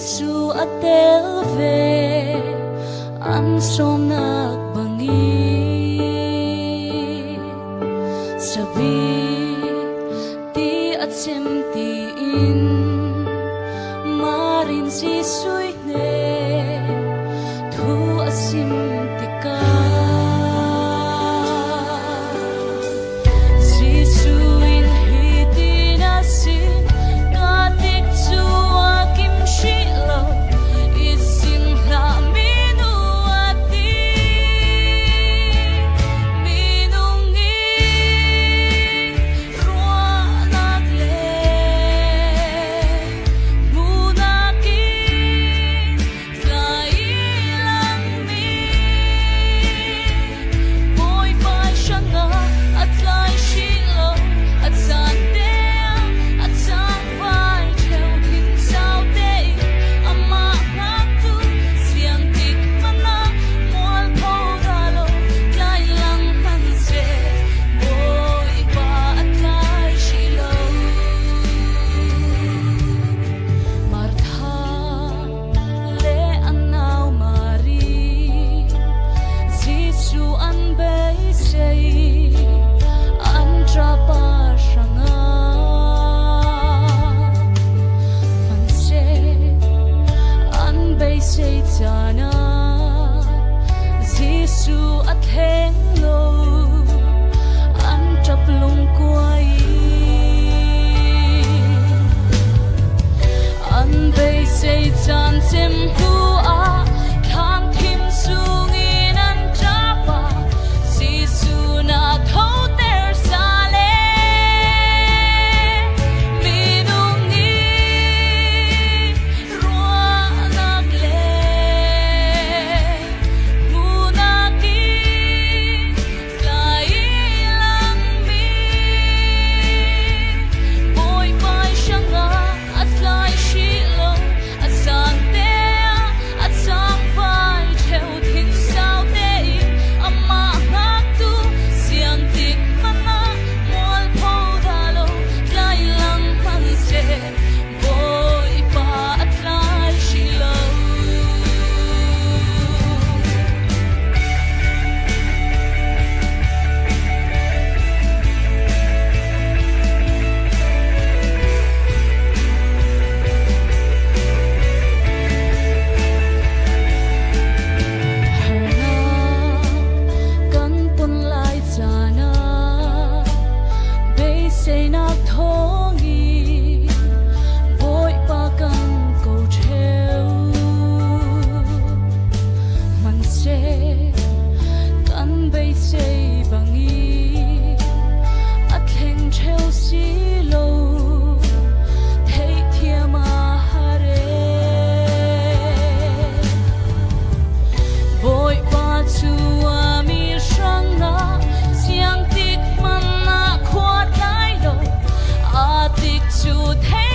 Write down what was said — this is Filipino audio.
Jesu at delve an som nagbangi sabi ti at simtiin marin si suine tu at simtika si suin hitinasin katik suwa kim shilo isim laminu ati minungi ruanagle munaki kailang mi boy pa siya nga at lai shilo at sante at sang vai cheo kin sao te ama ngatu siang tik mana mual po dalo lai lang manse boy pa at lai shilo martha le anaw mari Jesu an bay say an trapa shanga manse an bay say tana Jesu at henglo an traplong kwai an bay say tan sim hua khang kim sungin an trapa Jesu na thâu ter sale minungi ruanagle munaki kailang mi boy pai siya nga at lai shilo at sante at sang vai cheo tin sao te ama ngatu siang tik mana mual po dalo lai lang manse boy pa at lai shilo harna kan pun lai sana bay say nak thongi boy pa kan ko cheu manse kan bay say bangi at heng cheu si lo thei thia ma hare boy pa chu ami shanga siang tik mana khwat lai lo atik chu thei